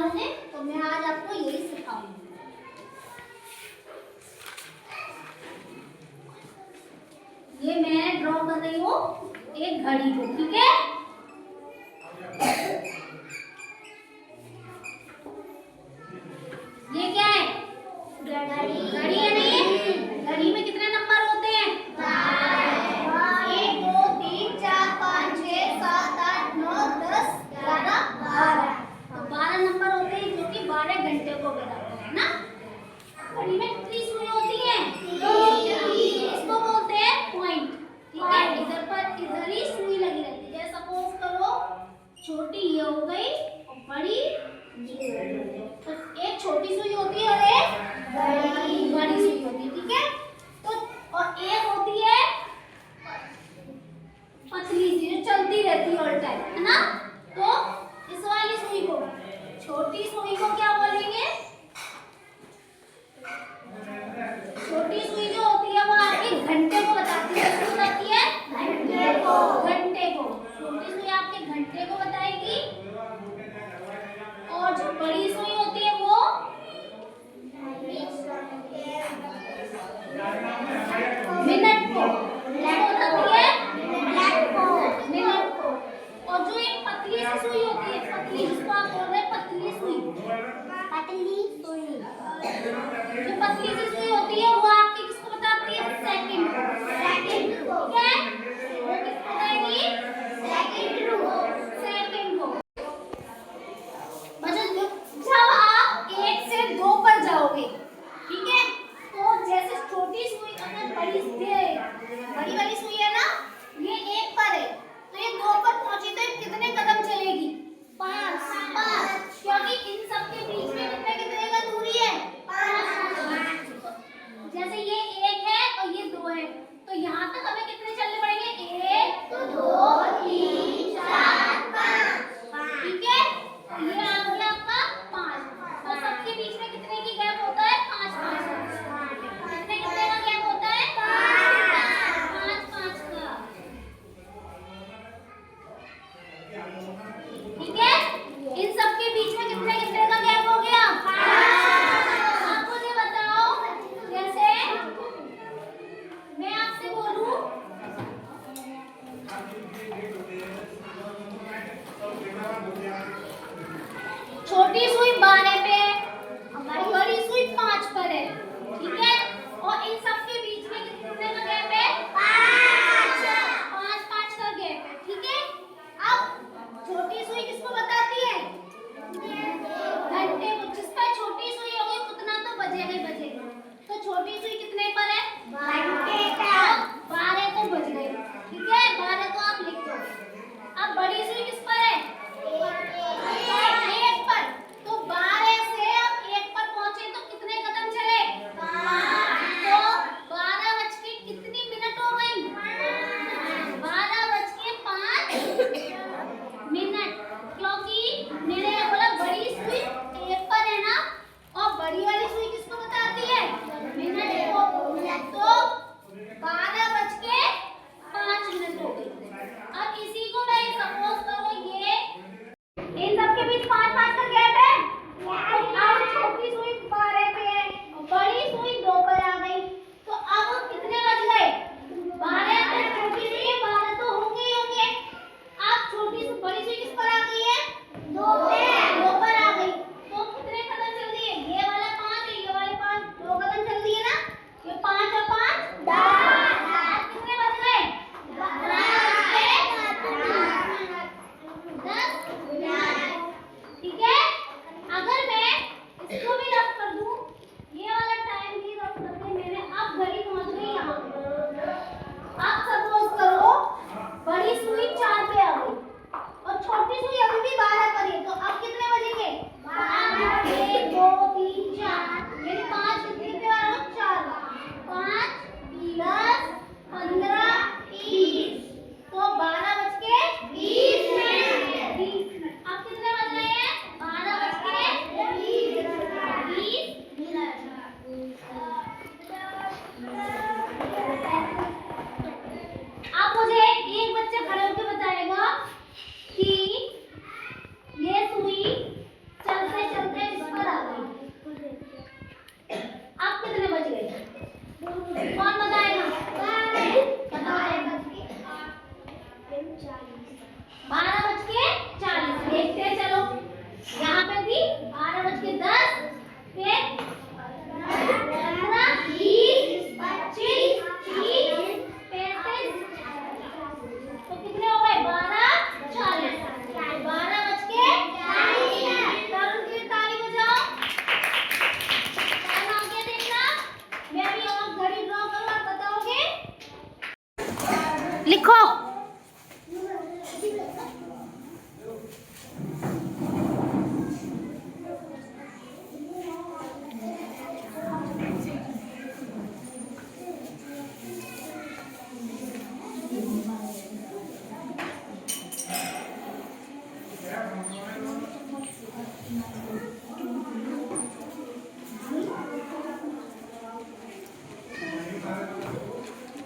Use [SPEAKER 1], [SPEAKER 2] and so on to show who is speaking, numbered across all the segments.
[SPEAKER 1] होंगे, तो मैं आज आपको यही सिखाऊंगी। ये मैं ड्रॉ कर रही हूँ एक घड़ी को, ठीक है। ये क्या है? घड़ी। घड़ी है ना ये? घड़ी में कितने नंबर होते हैं? 1 2 3 4 5 6 7 8 9 10 11 12। तो 12 नंबर होते हैं जो कि 12 घंटे को बताते हैं ना। घड़ी में कितनी सुई होती है? 3। इसको बोलते हैं पॉइंट, ठीक है। इधर पर इधर ही सुई लगी रहती है। जैसे सपोज करो छोटी ये हो गई और बड़ी ये हो गई। तो एक छोटी सुई होती है और एक बड़ी सुई होती है, ठीक है। तो और एक होती है पतली सी जो चलती रहती है ऑल टाइम, है ना। तो इस वाली सुई को, छोटी सुई को क्या बोलेंगे? छोटी सुई जो होती है वो आपके घंटे को बताती है। किसको बताती है? घंटे को। घंटे को। छोटी सुई आपके घंटे को बताएगी और जो बड़ी सुई होती है वो मिनट को बताती है। मिनट को। और जो एक पतली सी सुई होती है, पतली, जिसको आप बोल रहे हैं पतली सुई, पतली सुई, जो पतली सी सुई होती है वो आपकी किसको बताती है? सेकंड को। सेकंड को, ठीक है। वो किसको बताएगी? सेकंड को। सेकंड को। जब आप 1 से 2 पर जाओगे, ठीक है, तो जैसे छोटी सुई अगर बड़ी वाली सुई है ना, ये 1 पर है, तो ये 2 पर पहुंची तो ये कितने कदम चलेगी? 5। क्योंकि इन सब के बीच में कितने कितने का दूरी है? 5। तो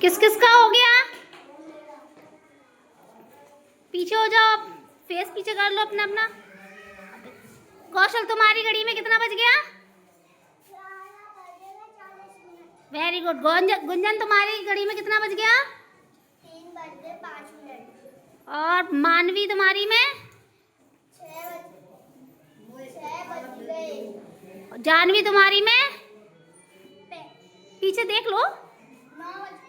[SPEAKER 1] किस किस का हो गया? पीछे हो जाओ, फेस पीछे कर लो अपना अपना। कौशल, तुम्हारी घड़ी में कितना बज गया? Very good. गुंजन, तुम्हारी घड़ी में कितना बज गया?
[SPEAKER 2] 3:05।
[SPEAKER 1] और मानवी, तुम्हारी में?
[SPEAKER 2] 6 बज गए।
[SPEAKER 1] जानवी, तुम्हारी में? पीछे देख लो।
[SPEAKER 2] 9:43।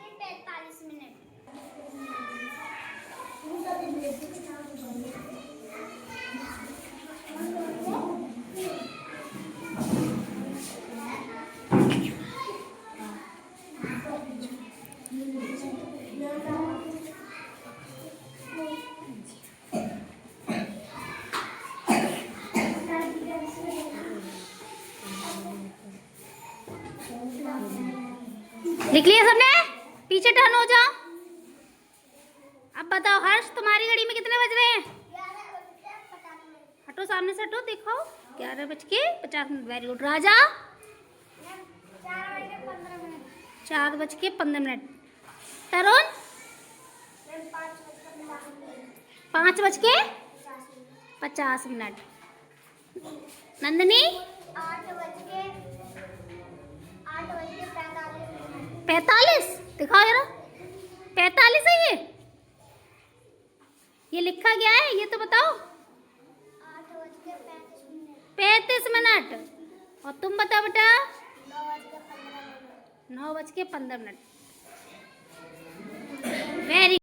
[SPEAKER 1] लिख लिया सबने? पीछे टर्न हो जाओ। अब बताओ हर्ष, तुम्हारी घड़ी में कितने बज रहे हैं?
[SPEAKER 2] 11:50।
[SPEAKER 1] हटो, सामने से हटो, देखो। 11:50। Very good. राजा?
[SPEAKER 2] 4:15।
[SPEAKER 1] 4:15। तरुण?
[SPEAKER 2] 5:50।
[SPEAKER 1] 5:50। नंदनी? 45। दिखाओ जरा। 45 है ये? ये लिखा गया है, ये तो बताओ।
[SPEAKER 2] 8:35।
[SPEAKER 1] 35। और तुम बताओ बेटा?
[SPEAKER 2] 9:15।
[SPEAKER 1] 9:15। वेरी